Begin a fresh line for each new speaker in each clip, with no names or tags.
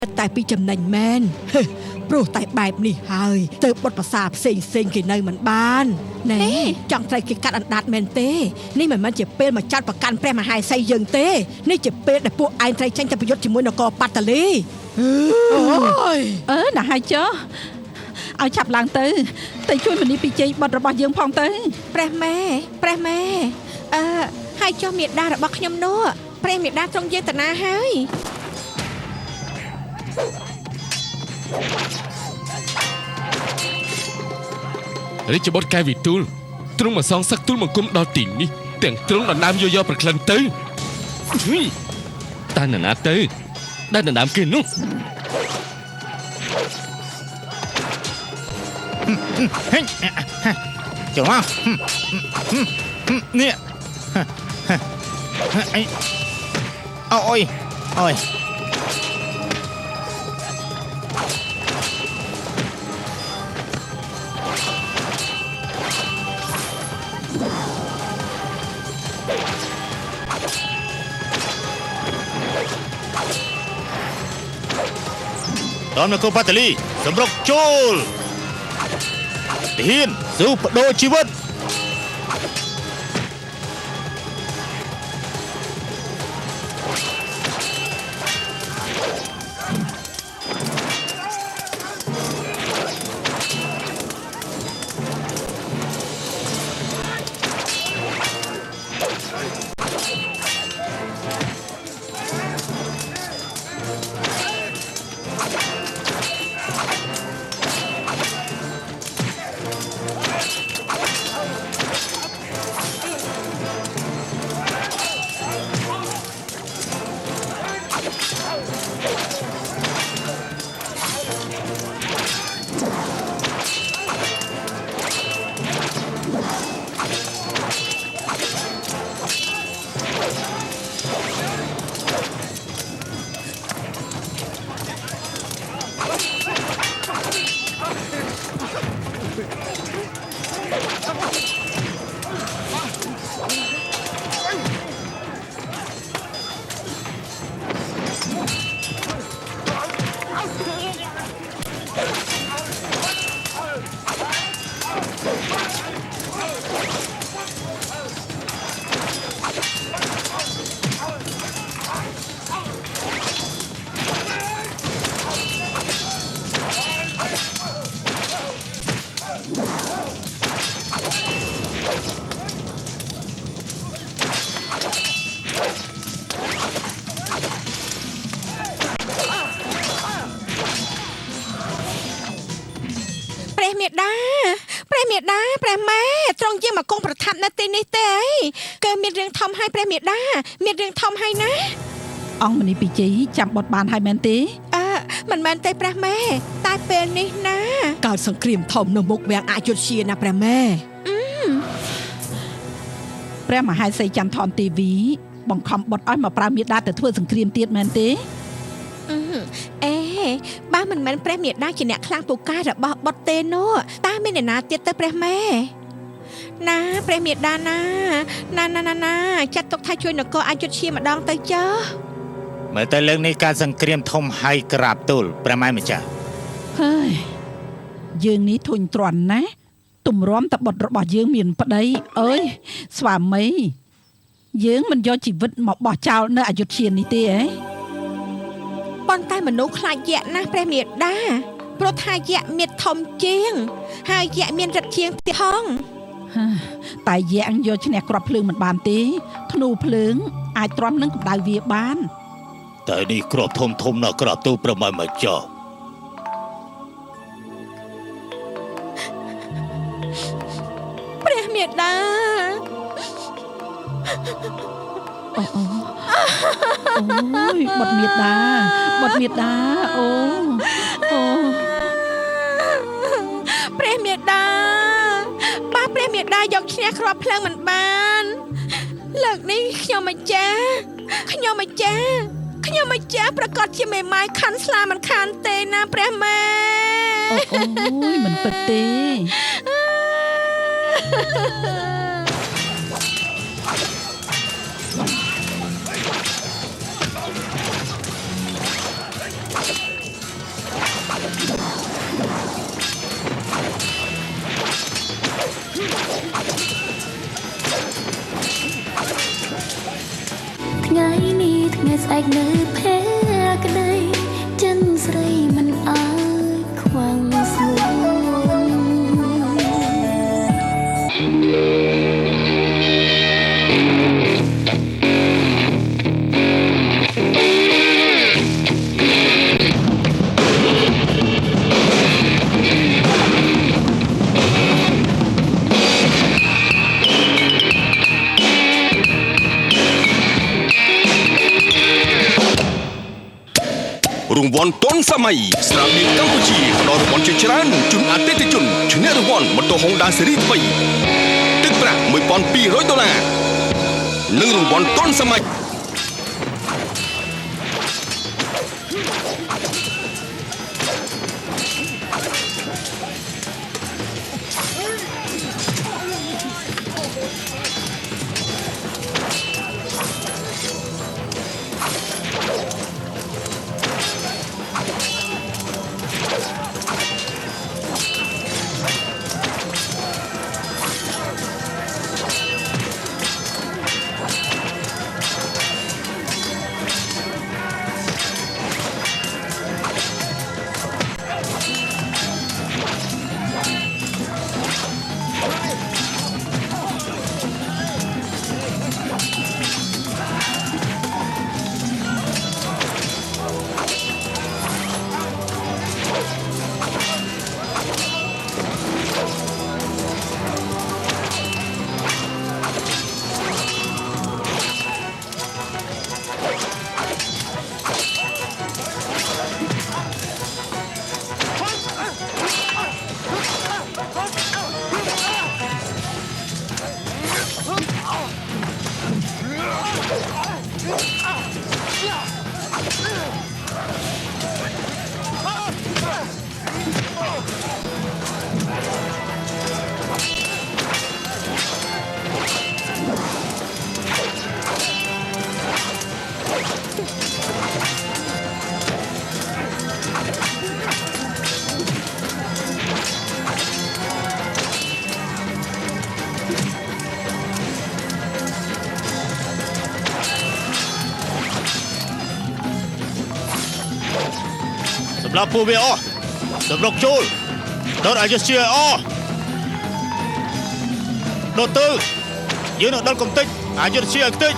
តែពីចំណេញមែនព្រោះតែបែបនេះហើយទៅបត់ប្រសាផ្សេងគេនៅមិនបានណែចង់ត្រូវគេកាត់អណ្ដាតមែនទេនេះមិនមែនជាពេលមកចាត់ប្រកាន់ព្រះមហាក្សត្រយើងទេនេះជាពេលដែលពួកឯងត្រូវចាញ់ទៅប្រយុទ្ធជាមួយនគរប៉ាតាលីអូយ
ណាស់ហើយចុះឲ្យឆាប់ឡើងទៅជួយមនីពីជ័យបត់របស់យើងផងទៅ
ព្រះម៉ែហើយចុះមេដារបស់ខ្ញុំនោះព្រះមេដាទ្រង់យើងតាណាហើយ
រាជបុត្រកែវិទូលទ្រង់មកសងសឹកទូលបង្គំដល់ទីនេះទាំងទ្រង់ដណ្ដើមយកប្រក្លិនទៅតែនរណាទៅដែលដណ្ដើមគេនោះ
ចូលមកនេះអូយតនគរប៉ាតាលីសម្រុកចូលទាហានស៊ូបដូរជីវិត
ព្រះមេដាព្រះម៉ែទ្រង់យាងមកគង់ប្រថាប់នៅទីនេះទេអីគឺមានរឿងធំហើយព្រះមេដាមានរឿងធំហើយណា
អង្គមនីពីជ័យចាំបត់បានហើយមែនទេ
មិនមែនទេព្រះម៉ែតែពេលនេះណាកើតសង្គ្រាមធំនៅមុខវាំងអយុធ្យាណាព្រះម៉ែ
ព្រះមហាក្សត្រចន្ទថនទេវីបង្ខំបុត្រឲ្យមកប្រើមេដាទៅធ្វើសង្គ្រាមទៀតមែនទេ
បើមិនមែនព្រះមេដាជាអ្នកខ្លាំងពូកែរបស់បុត្រទេនោះតើមានអ្នកណាទៀតទៅព្រះម៉ែណាព្រះមេដាណាចាត់ទុកថាជួយនគរអយុធ្យាម្ដងទៅចុះ
មើលទៅលើកនេះការសង្គ្រាមធំហើយក្រាបទូលព្រះម៉ែម្ចាស់
ហើយយើងនេះធុញទ្រាន់ណាស់ទម្រាំតបុត្ររបស់យើងមានប្តីអើយស្វាមីយើងមិនយកជីវិតមកបោះចោលនៅអយុធ្យានេះទេហ៎
ប៉ុន្តែមនុស្សខ្លាចយក្សណាស់ព្រះមេដាព្រោះថាយក្សមានធំជាងហើយយក្សមានរិទ្ធជាងទៀតហង
តែយក្សយកឈ្នះគ្រាប់ភ្លើងមិនបានទេធ្នូភ្លើងអាចទ្រាំនឹងកម្ដៅវាបាន
តែនេះគ្រាប់ធំណាស់ក្រាបទូលព្រះម៉ែម្ចាស់
ព្រះមេដា
អូយបត់មេដាអូ
ព្រះមេដាបើព្រះមេដាយកឈ្នះគ្រាប់ភ្លើងមិនបានលើកនេះខ្ញុំម្ចាស់ប្រកាសជាមេម៉ាយខាន់ស្លាមិនខានទេណាព្រះម៉ែ
អូយមិនពិតទេ
ង្វាន់ទាន់សម័យស្រាបៀរកម្ពុជាផ្ដល់រង្វាន់ជាច្រើនជូនអតិថិជនឈ្នះរង្វាន់ម៉ូតូ Honda Series ថ្មីទឹកប្រាក់$1200និងរង្វាន់ទាន់សម័យសម្រាប់ពួកវាអស់សម្រុកចូលដុតឲ្យយសជាអស់ដុតទៅយើងនឹងដុតកំតិចឲ្យយសជាឲ្យខ្ទេច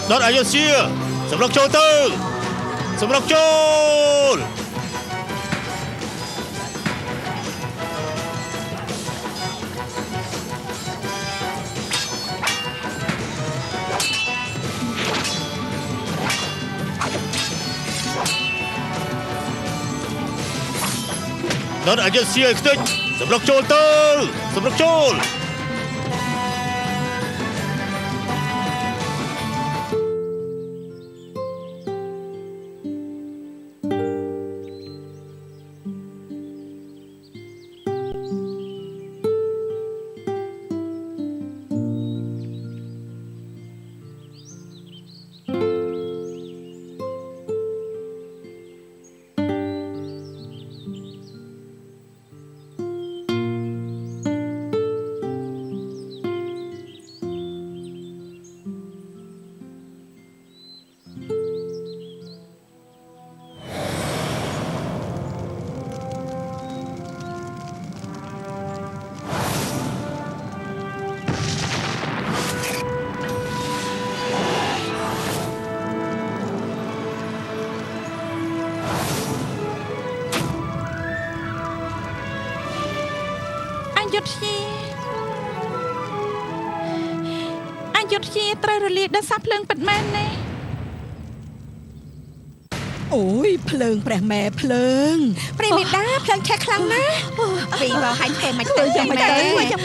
ដុតឲ្យយសជាសម្រុកចូលទៅសម្រុកចូលដុតឲ្យយសជាឲ្យខ្ទេចសម្រុកចូលទៅសម្រុកចូល
អយុធយាត្រូវរលាយដោយសារភ្លើងពិតមែនទេ
អូយភ្លើងព្រះម៉ែភ្លើងព្រះមេដាភ្លើងឆេះខ្លាំងណាស់ពីបើហាញ់ថេមិនទៅយ៉ាងម៉េ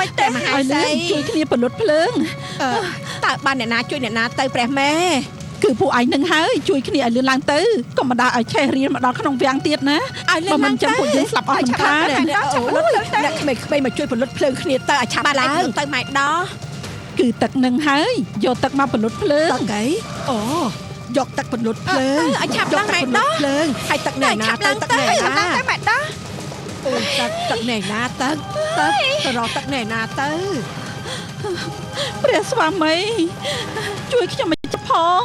ចទៅមហាសី
ជួយគ្នាបលុតភ្លើង
តើបានអ្នកណាជួយអ្នកណាទៅព្រះម៉ែ
គឺពួកឯងនឹងហើយជួយគ្នាឲ្យលឿនឡើងទៅកុំបណ្ដាឲ្យឆេះរៀនមកដល់ក្នុងវាំងទៀតណាបើមិនចឹងពួកយើងស្លាប់អស់មិនខាន
អ្នកក្មេងៗមកជួយពលុតភ្លើងគ្នាទៅឲ្យឆាប់ឡើងទៅម៉ែដោះ
គឺទឹកនឹងហើយយកទឹកមកពលុតភ្លើង
ទឹកអីអូយកទឹកពលុតភ្លើង
ឲ្យឆាប់ឡើងម៉ែដោះ
ភ្លើងឲ្យទឹកណែណាទៅទឹកណែណា
ទៅម៉ែដោះ
អូទឹកណែណាទៅរកទឹកណែណាទៅ
ព្រះស្វាមីជួយខ្ញុំមកចផង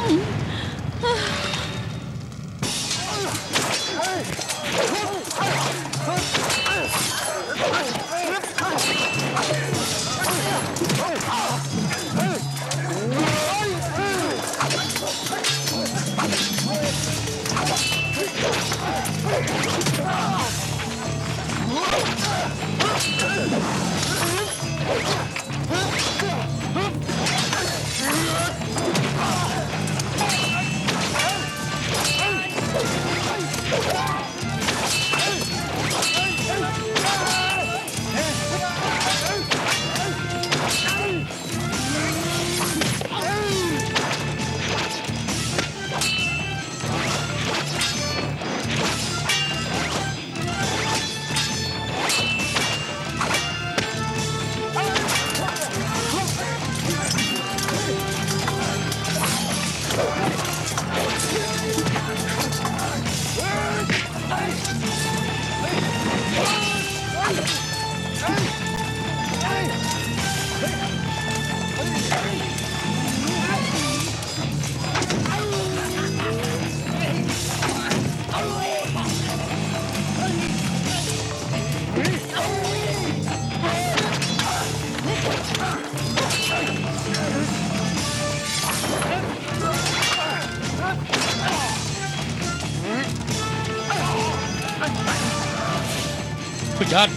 យ៉ាត់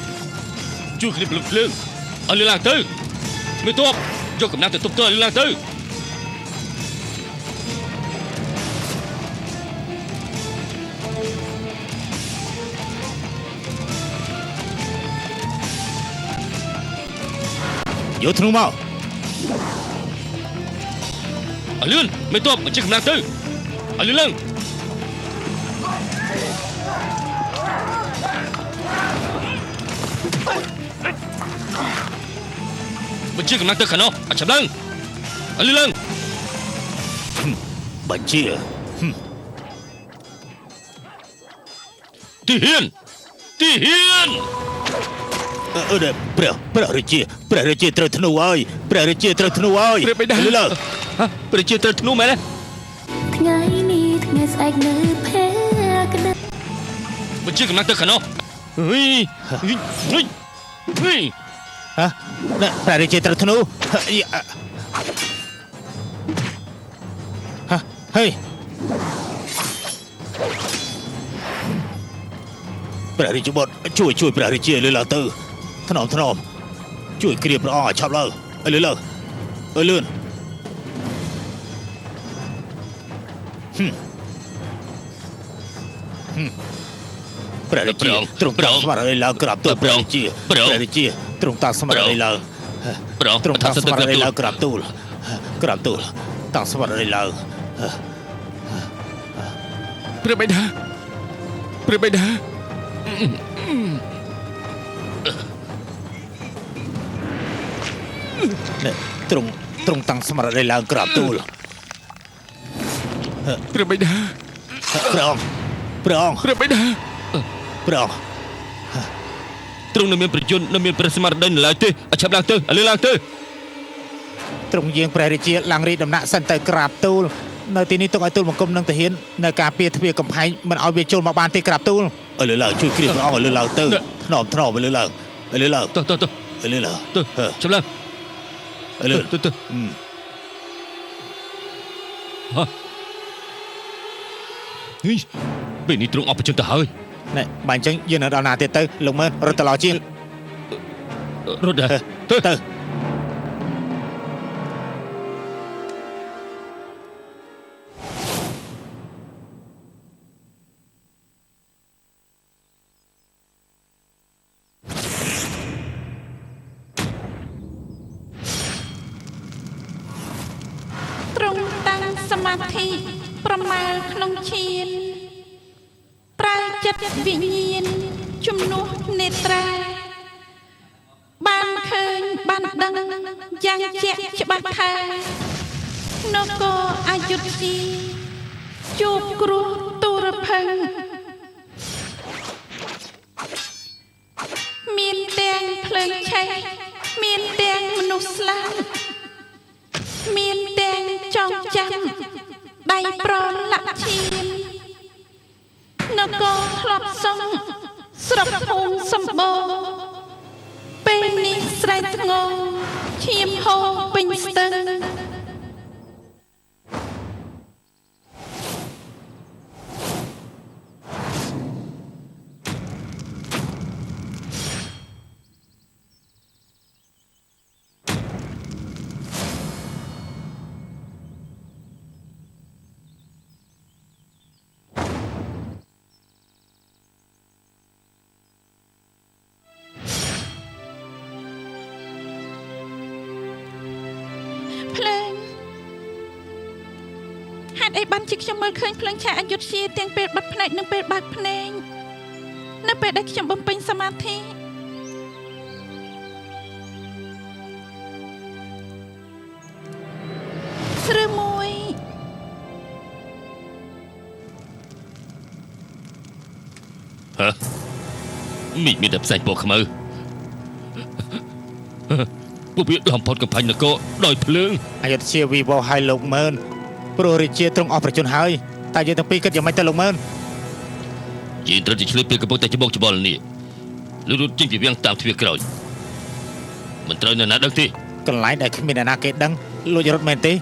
ជួយគ្នាពលឹកភ្លើងឲ្យលឿនឡើងទៅមេទ័ពយកកំណាំទៅទប់ទល់ឲ្យលឿនឡើងទៅ
យកធ្នូមក
ឲ្យលឿនមេទ័ពបញ្ជាកំណាំទៅឲ្យលឿនឡើងបញ្ជាកំណាំទៅខាងនោះឲ្យចាប់ឡើងឲ្យលឿនឡើង
បញ្ជា
ទីហ៊ាន
ព្រះរាជាត្រូវធ្នូហើយព្រះរាជាត្រូវធ្នូហើយ
ព្រះបិតា
លើ
ព្រះរាជាត្រូវធ្នូមែនទេ
ថ្ងៃនេះថ្ងៃស្អែកនៅភេក្ដី
បញ្ជាកំណាំទៅខាងនោះហី
ព្រះរាជាត្រូវធ្នូហេព្រះរាជបុត្រជួយព្រះរាជាលើឡើងទៅថ្នមជួយគ្រាព្រះអង្គឲ្យឆាប់ឡើងឲ្យលឿនព្រះរាជាទ្រង់តាំងស្មារតីឡើងក្រាបទូលព្រះរាជាទ្រង់តាំងស្មារតីឡើងទ្រង់តាំងស្មារតីឡើងក្រាបទូលតាំងស្មារតីឡើង
ព្រះបិតា
ទ្រង់តាំងស្មារតីឡើងក្រាបទូល
ព្រះបិតា
ព្រះអង្គ
ព្រះបិតា
ព្រះអង្គ
ទ្រង់នៅមានប្រយុទ្ធនៅមានព្រះស្មារតីនៅឡើយទេឲ្យឆាប់ឡើងទៅឲ្យលឿនឡើងទៅ
ទ្រង់យាងព្រះរាជាឡើងរាជដំណាក់សិនទៅក្រាបទូលនៅទីនេះទុកឲ្យទូលបង្គំនឹងទាហាននៅការពារទ្វារកំផែងមិនឲ្យវាចូលមកបានទេក្រាបទូលឲ្យលឿនឡើងជួយគ្រាព្រះអង្គឲ្យលឿនឡើងទៅថ្នមឲ្យលឿនឡើងទៅឲ្យលឿនឡើង
ទៅចាប់ឡើង
ឲ្យលឿន
ទៅពេលនេះទ្រង់អស់ប្រជញ្ញទៅហើយ
ណែបើអញ្ចឹងយើងនៅដល់ណាទៀតទៅលោកមើលរត់ទៅឡោជា
រត់ទៅ
ទ្រង់តាំងសមាធិប្រមាលក្នុងឈានប្រើចិត្តវិញ្ញាណជំនួសនេត្រាបានឃើញបានដឹងយ៉ាងជាក់ច្បាស់ថានគរអយុធ្យាជួបគ្រោះទុរភិក្សមានទាំងភ្លើងឆេះមានទាំងមនុស្សស្លាប់មានទាំងចងចាំដៃប្រឡាក់ឈាមនគរធ្លាប់សង់ស្រុកភូមិសម្បូរពេលនេះស្រែកធ្ងរឈាមហូរពេញស្ទឹងភ្លើងហេតុអីបានជាខ្ញុំមើលឃើញភ្លើងឆាអយុធ្យាទាំងពេលបិទភ្នែកនិងពេលបើកភ្នែកនៅពេលដែលខ្ញុំបំពេញសមាធិឬមួយ
មីមានតែផ្សាច់ពណ៌ខ្មៅពួកវាដំផុតកំផាញ់នគរដោយភ្លើង
អយុធ្យាវិវោឲ្យលោកមើលព្រះរាជាទ្រង់អស់ប្រជញ្ញហើយតែយើងទាំងពីរគិតយ៉ាងម៉េចទៅលោកមើល
យើងត្រូវតែឆ្លើយពេលកំពុងតែច្បោកច្បល់នេះលុតចេញពីវាំងតាមទ្វារក្រោយមិនត្រូវនៅណាដឹងទេ
កន្លែងដែលគ្មានអ្នកណាគេដឹងលួចរត់មែនទេ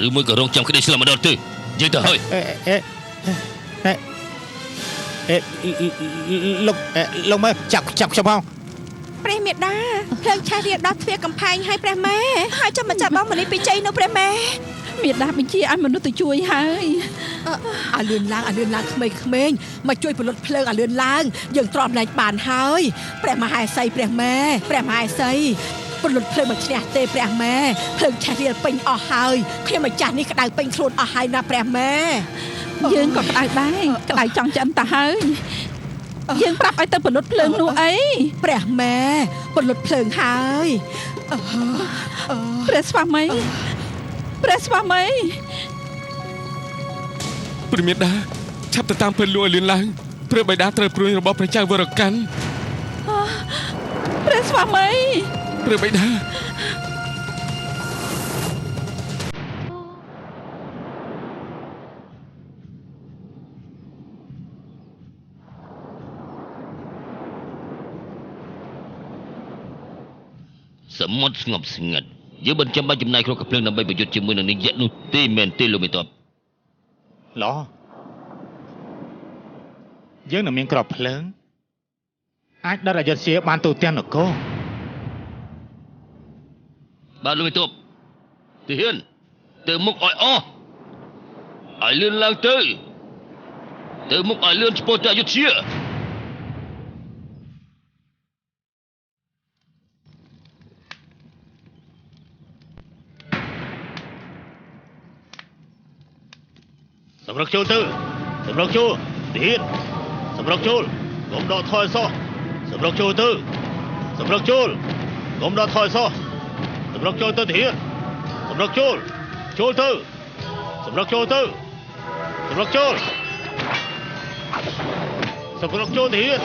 ឬមួយក៏រងចាំក្តីស្លាប់ម្ដងទៅយើងទៅហើយ
លោកមើលចាប់ខ្ញុំផង
ព្រះមេដាភ្លើងឆេះរៀបដល់ទ្វារកំផែងឲ្យព្រះម៉ែហើយចាំមកចាប់បងមលីពីជ័យនៅព្រះម៉ែ
មេដាបញ្ជាឲ្យមនុស្សទៅជួយហើយ
ឲ្យលឿនឡើងក្មេងៗមកជួយពលុតភ្លើងឲ្យលឿនឡើងយើងទ្រាំលែងបានហើយព្រះមហេសីព្រះម៉ែព្រះមហេសីពលុតភ្លើងមកឈ្នះទេព្រះម៉ែភ្លើងឆេះរៀលពេញអស់ហើយខ្ញុំម្ចាស់នេះក្តៅពេញខ្លួនអស់ហើយណាព្រះម៉ែ
យើងក៏ក្តៅដែរក្តៅចង់ឆ្អិនទៅហើយយើងប្រាប់ឲ្យទៅពលុតភ្លើងនោះអី
ព្រះម៉ែពលុតភ្លើងហើយ
ព្រះស្វាមីព្រះស្វាមី
ព្រះមេដាឆាប់ទៅតាមពេលលួយលឿនឡើងព្រះបិតាត្រូវព្រួយរបស់ព្រះចៅវរកាន់
ព្រះស្វាមី
ព្រះបិតា
សមុទ្រស្ងប់ស្ងាត់យើងមិនចាំបាច់ចំណាយគ្រាប់កាភ្លើងដើម្បីប្រយុទ្ធជាមួយនឹងនាងយក្សនោះទេមែនទេលោកមេតប
ល្អយើងនឹងមានក្របភ្លើងអាចដុតអយុធជាបានទូទាំងនគរ
បាទលោកមេតបទាហានទៅមុខឲ្យអស់ឲ្យលឿនឡើងទៅមុខឲ្យលឿនឆ្ពោះទៅអយុធជា
សម្រុកចូលទៅសម្រុកចូលទាហានសម្រុកចូលកុំដកថយសោះសម្រុកចូលទៅសម្រុកចូលកុំដកថយសោះសម្រុកចូលទៅទាហានសម្រុកចូលទៅសម្រុកចូលទៅសម្រុកចូលទាហាន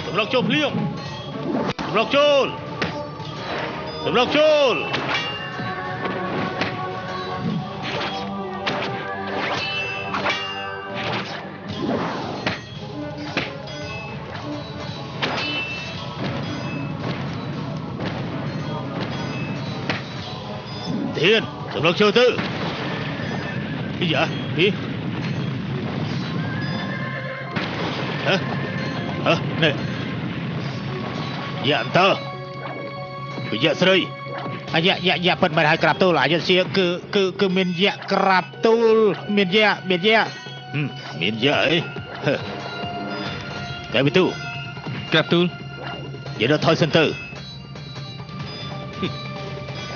សម្រុកចូលភ្លាមសម្រុកចូលThiên, sầm lốc châu tư. Cái gì vậy? Đi. Hả? Này. Dạ tơ. Cái dạ sợi. Dạ phần mày hai crab tu lại cho xía cứ miền dạ crab tu miền dạ. Miền dạ ấy. Cái bị tu.
Crab tu.
Vậy đó thôi sân tư.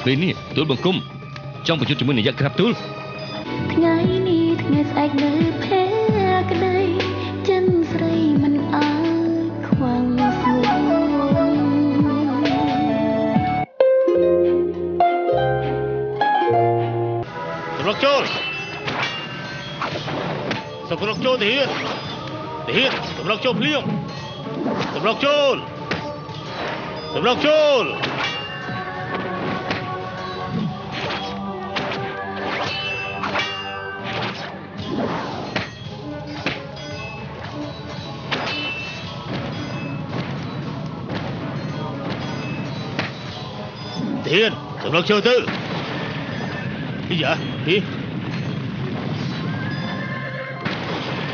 ពេលនេះទូលបង្គំចង់ប្រយុទ្ធជាមួយនាយក្រាបទូល
ថ្ងៃនេះថ្ងៃស្អែកនៅភេក្ដីចិនស្រីមិនអើខ្វាំងស្ងួន
សម្រុកចូលទាហានសម្រុកចូលភ្លាមសម្រុកចូលThiên, sầm lốc châu tư. Cái gì vậy? Đi.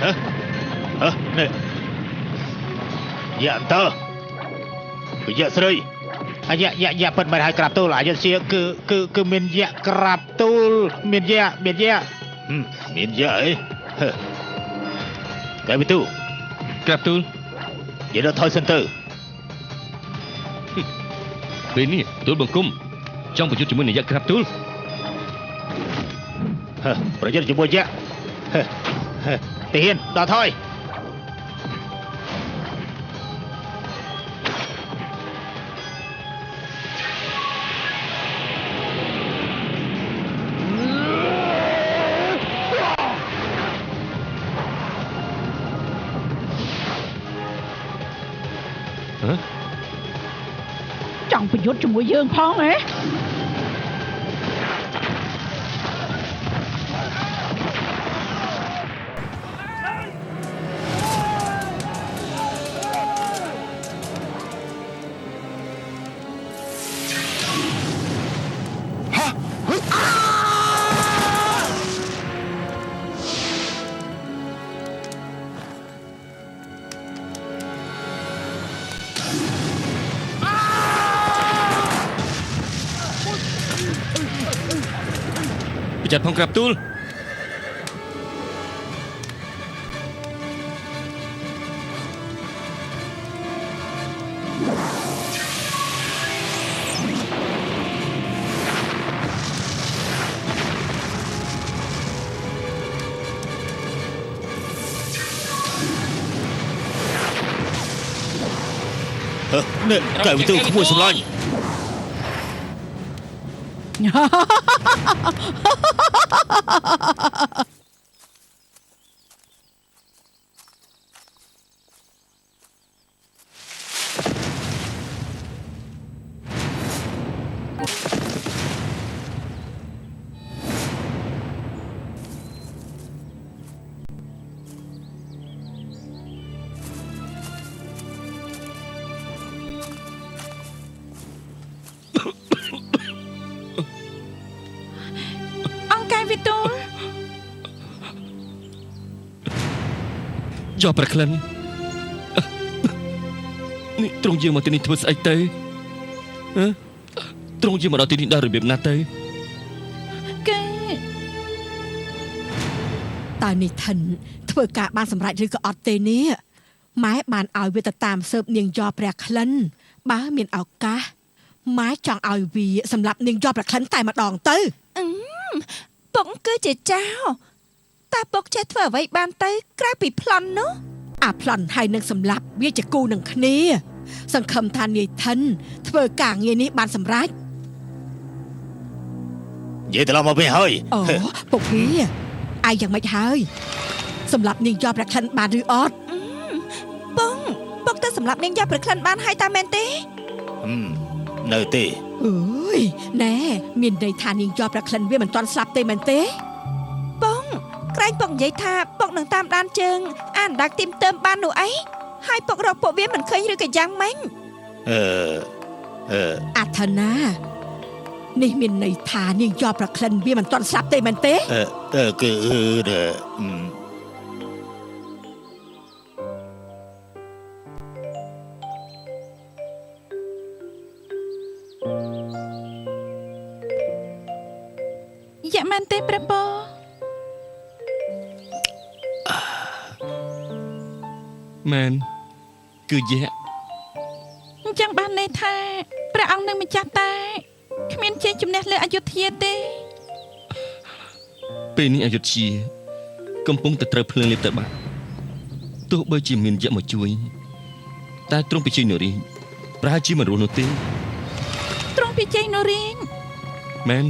Hả? Này. Dạ tơ. Cái dạ sợi. Dạ phần mày hai crab tu lại cho xía cứ miền dạ crab tu miền dạ. Miền dạ ấy. Cái bị tu.
Crab tu.
Vậy đó thôi sân tư.
ពេលនេះទូលបង្គំចង់ប្រយុទ្ធជាមួយនាយក្រាបទូល
ប្រយុទ្ធជាមួយយក្សទាហានដល់ថយ
ចង់ប្រយុទ្ធជាមួយយើងផងហ៎
ក ចាត់ផងក្រាបទូល
នេះកែវទូក្មួយសម្លាញ់
អង្គការវិទូល
យកប្រក្លិននេះត្រង់យើងមកទីនេះធ្វើស្អីទៅត្រង់យើងមកដល់ទីនេះដល់របៀបណាទៅ
គេ
តើនេះថិនធ្វើការបានសម្រេចឬក៏អត់ទេនេះម៉ែបានឲ្យវាទៅតាមស៊ើបនាងយកព្រះក្លិនបើមានឱកាសម៉ែចង់ឲ្យវាសម្រាប់នាងយកព្រះក្លិនតែម្ដងទៅ
ពុកគឺជាចៅតែពុកចេះធ្វើអ្វីបានទៅក្រៅពីប្លន់នោះ
អាប្លន់ហើយនឹងសម្លាប់វាជាគូនឹងគ្នាសង្ឃឹមថានាយថិនធ្វើការងារនេះបានសម្រេច
និយាយត្រឡប់មកវិញហើយ
អូពុកវាឯងយ៉ាងម៉េចហើយសម្រាប់នាងយកព្រះក្លិនបានឬអត់
ពុកទៅសម្រាប់នាងយកព្រះក្លិនបានហើយតាមែនទេ
នៅទេ
អើយណែមានន័យថានាងយកព្រះក្លិនវាមិនទាន់ស្លាប់ទេមែនទេ
ក្រែងពុកនិយាយថាពុកនឹងតាមដានជើងអានដាក់ទីមតើមបាននោះអីហើយពុករកពួកវាមិនឃើញឬក៏យ៉ាងម៉េច
អាថនានេះមានន័យថានាងយកព្រះក្លិនវាមិនទាន់ស្លាប់ទេមែនទេ
គឺ
យ៉ាក់មែនទេព្រះពរ
មែនគឺយៈ
អញ្ចឹងបានន័យថាព្រះអង្គនឹងម្ចាស់តែគ្មានជ័យជំនះលើអយុធ្យាទេ
ពេលនេះអយុធ្យាកំពុងតែត្រូវភ្លើងលេបទៅបាក់ទោះបីជាមានយៈមកជួយតែទ្រង់ពិជ័យនរីប្រហែលជាមិនរស់នោះទេ
ទ្រង់ពិជ័យនរីង
មែន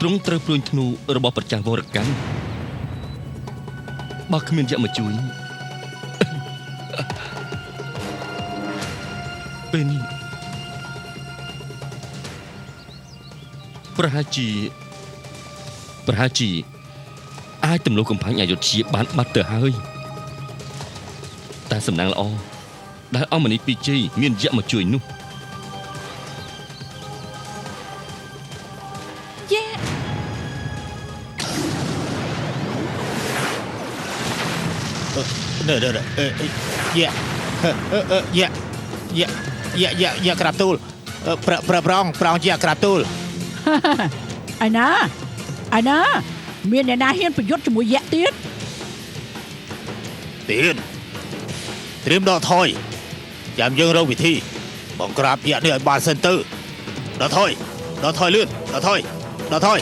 ទ្រង់ត្រូវព្រួញធ្នូរបស់ប្រចាំវរកម្មបើគ្មានយៈមកជួយពេលនេះប្រហែលជាអាចទម្លុះកំផាញ់អយុធ្យាបានបាត់ទៅហើយតែសំណាងល្អដែលអមនីពីជ័យមានយៈមកជួយនោះ
យ៉ាក់
យ៉ាក្រាបទូលប្រងយ៉ាក្រាបទូល
ឯណាមានអ្នកណាហ៊ានប្រយុទ្ធជាមួយយ៉ាក់ទៀត
ទៀតត្រៀមដកថយចាំយើងរកវិធីបង្ក្រាបយ៉ានេះឲ្យបានសិនទៅដកថយលឿនដកថយ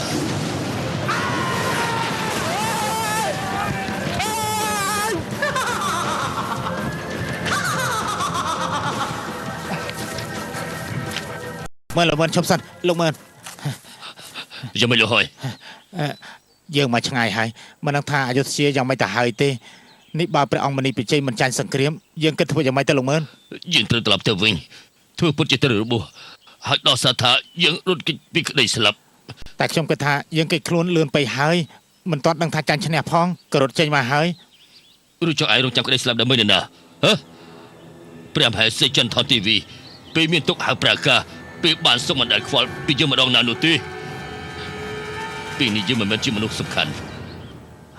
មើលលោកមើលឈប់សិនលោកមើល
ยังไม่รู้ហើយ
យើងមកឆ្ងាយហើយមិនដឹងថាអយុធ្យាយ៉ាងម៉េចទៅហើយទេនេះបើព្រះអង្គមនីពិជ័យមិនចាញ់សង្គ្រាមយើងគិតធ្វើយ៉ាងម៉េចទៅលោកមើល
យើងត្រូវត្រឡប់ទៅវិញធ្វើពុតជាត្រូវរបួសហើយដល់សារថាយើងរត់គេចពីក្តីស្លាប់
តែខ្ញុំគិតថាយើងគេចខ្លួនលឿនពេកហើយមិនទាន់ដឹងថាចាញ់ឈ្នះផងក៏រត់ចេញមកហើយ
ឬចង់ឯងរងចាំក្តីស្លាប់ដើម្បីនរណាហ៎ព្រះមហេសីចន្ទថនទីវីពេលមានទុកហៅប្រាកាពេលបានសុំមិនដែលខ្វល់ពីយើងម្ដងណានោះទេពេលនេះយើងមិនមែនជាមនុស្សសំខាន់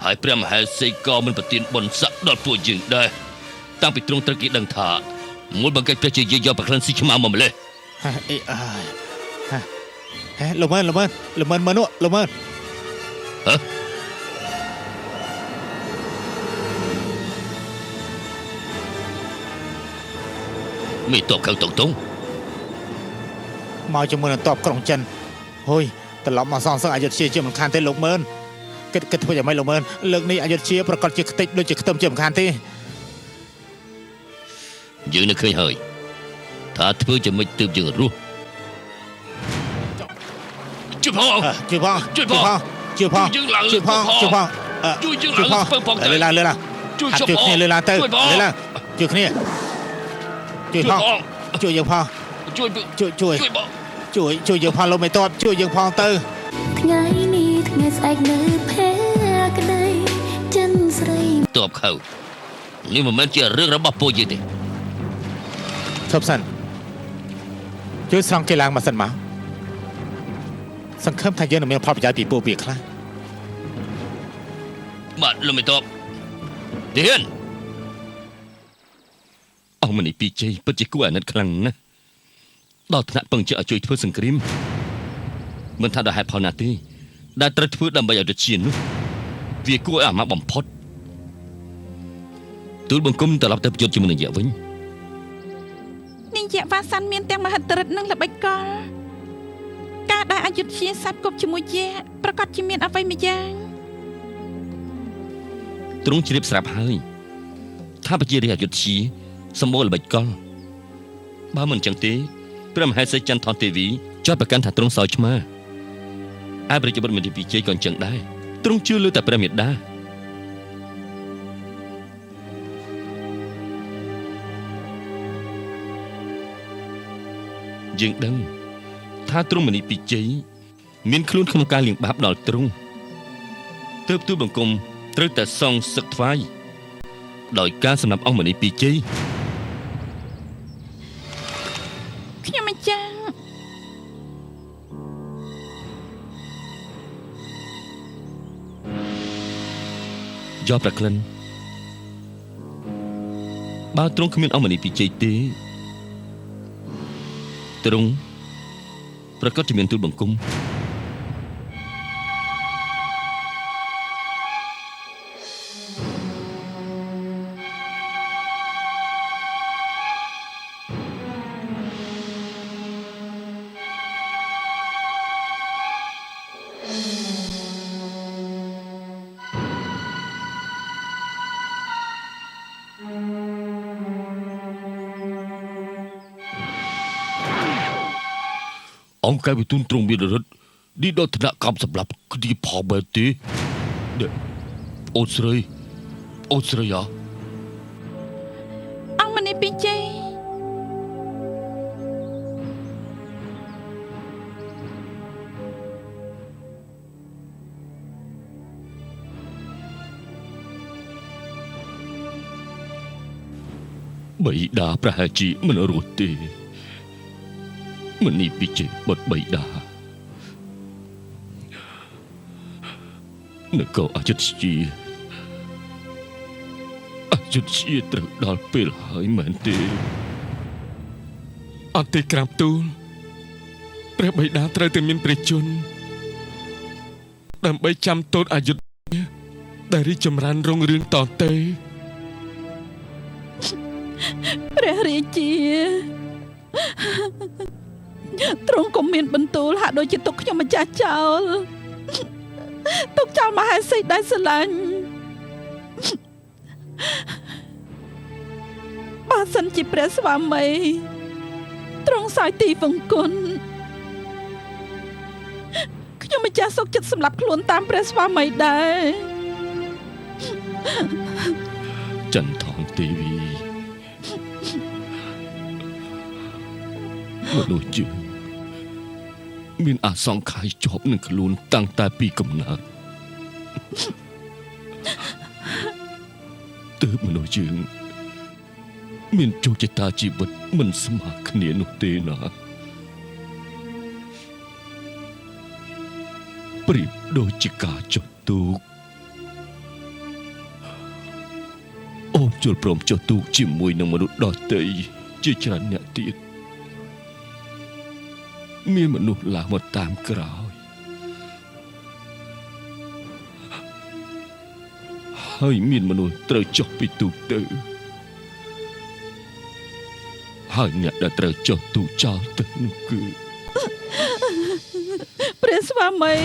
ហើយព្រះមហេសីក៏មិនប្រទានបុណ្យស័ក្តិដល់ពួកយើងដែរតាំងពីទ្រង់ត្រូវគេដឹងថាមួយបង្កើតព្រះជាយាយយកប្រក្លិនស៊ីឆ្មាមកម្លេះ
ហេលោកមើលមើលនោះលោកមើល
ហ៎មីតបខាងតុងតុង
មកជាមួយនឹងតបក្រុងចិនហុយត្រឡប់មកសងសឹកអយុធ្យាជាមិនខានទេលោកមើលគិតធ្វើយ៉ាងម៉េចលោកមើលលើកនេះអយុធ្យាប្រកាសជាខ្ទេចដូចជាខ្ទឹមជាមិនខានទេ
យើងនឹកឃើញហើយថាធ្វើជាមិនទើបយើងរស់ជួយផង
ជួយផង
ជួយយើងឡើងជួយយើងឡើងធ្វើផង
លើឡើង
ជួយ
គ្នាលើឡើងទៅលើឡើងជួយគ្នាជួយផងជួយយើងផងជួយយើងផងលោកមេតបជួយយើងផងទៅ
ថ្ងៃនេះថ្ងៃស្អែកនៅភេក្ដីចិនស្រី
តបខៅនេះមិនមែនជារឿងរបស់ពួកយើងទេ
ឈប់សិនជួយស្រង់គេឡើងមកសិនមកសង្ឃឹមថាយើងនឹងមានផលប្រយោជន៍ពីពួកវាខ្លះ
បាទលោកមេតបទាហានអង្គមនីពីជ័យពិតជាគួរអាណិតខ្លាំងណាស់ដល់ថ្នាក់ពឹងជើឲ្យជួយធ្វើសង្គ្រាមមិនថាដោយហេតុផលណាទេដែលត្រូវធ្វើដើម្បីឲ្យប្រជានោះវាគួរឲ្យអាម៉ាស់បំផុតទូលបង្គំត្រឡប់ទៅប្រយុទ្ធជាមួយនឹងយៈវិញ
នាយវ៉ាសាន់មានទាំងមហិទ្ធិឫទ្ធិនិងល្បិចកលការដែលអយុធ្យាសាប់គប់ជាមួយយៈប្រកាសជាមានអ្វីមួយយ៉ាង
ទ្រង់ជ្រាបស្រាប់ហើយថាប្រជារាស្ត្រអយុធ្យាសម្បូរល្បិចកលបើមិនចឹងទេព្រះមហេសីចន្ទថនទេវីចោទប្រកាន់ថាទ្រង់សោយឆ្មាឯប្រជាបុត្រមនីពីជ័យក៏អញ្ចឹងដែរទ្រង់ជឿលើតែព្រះមេដាយើងដឹងថាទ្រង់មនីពីជ័យមានខ្លួនក្នុងការលៀងបាបដល់ទ្រង់ទើបទូលបង្គំត្រូវតែសងសឹកថ្វាយដោយការសម្រាប់អង្គមនីពីជ័យ
ខ្ញុំមិនចាំ
យកប្រក្លិនបើទ្រង់គ្មានអង្គមនីពីជ័យទេទ្រង់ប្រកាសជាមានទូលបង្គំ អង្គការវិទូនទ្រង់មានរិទ្ធនេះដល់ថ្នាក់កម្មសម្រាប់គ្នាផងបែបទេអូនស្រី
អង្គមនីពីជ័យ
បៃតាប្រហែលជាមិនរស់ទេមនីពីជ័យបាត់បៃតានគរអយុធ្យាត្រូវដល់ពេលហើយមែនទេអត់ទេក្រាបទូលព្រះបៃតាត្រូវតែមានព្រះជន្មដើម្បីចាំទោសអយុធ្យាដែលរីកចម្រើនរុងរឿងតទៅ
ព្រះរាជាទ្រង់ក៏មានបន្ទូលហាក់ដូចជាទុកខ្ញុំម្ចាស់ចោលទុកចោលមហេសីដែលស្រឡាញ់បើសិនជាព្រះស្វាមីទ្រង់សោយទីវង្គន់ខ្ញុំម្ចាស់សុខចិត្តសម្លាប់ខ្លួនតាមព្រះស្វាមីដែរ
ចន្ទថនទេវីមនុស្សយើងមានអាសង្ខ័យជាប់នឹងខ្លួនតាំងតែពីកំណើតទើបមនុស្សយើងមានជោគជតាជីវិតមិនស្មើគ្នានោះទេណាប្រៀបដូចជាការចុះទូកអូនជុលព្រមចុះទូកជាមួយនឹងមនុស្សដទៃជាច្រើនអ្នកទៀត មានមនុស្សឡាមកតាមក្រោយហើយមានមនុស្សត្រូវចុះពីទូកទៅហើយអ្នកដែលត្រូវចុះទូកចោលទៅនោះគឺ
ព្រះស្វាមី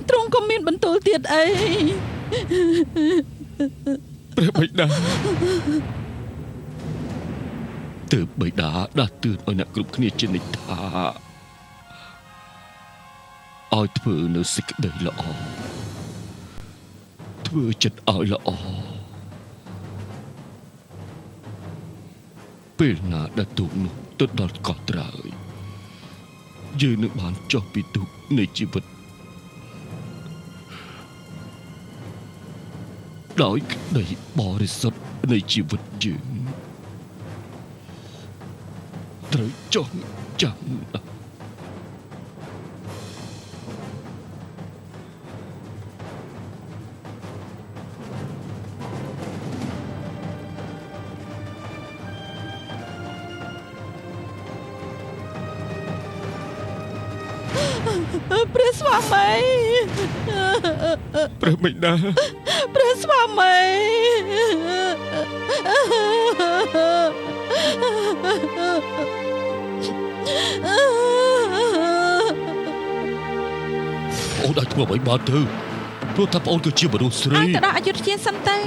ទ្រង់ក៏មានបន្ទូលទៀតអី
ព្រះបិតាទើបបិតាដាស់តឿនឲ្យអ្នកគ្រប់គ្នាជានិច្ចថាឲ្យធ្វើនៅសេចក្តីល្អធ្វើចិត្តឲ្យល្អពេលណាដែលទូកនោះទៅដល់កោះត្រើយយើងនឹងបានចុះពីទូកនៃជីវិតដោយក្តីបរិសុទ្ធនៃជីវិតយើងត្រូវចងចាំណាស់
ព្រះស្វាមី
ព្រះបិតា
ព្រះស្វាមី
អូនអាចធ្វើអ្វីបានទៅព្រោះថាប្អូនគឺជាមនុស្សស្រី
ឲ្យទៅដល់អយុធយានសិនទៅ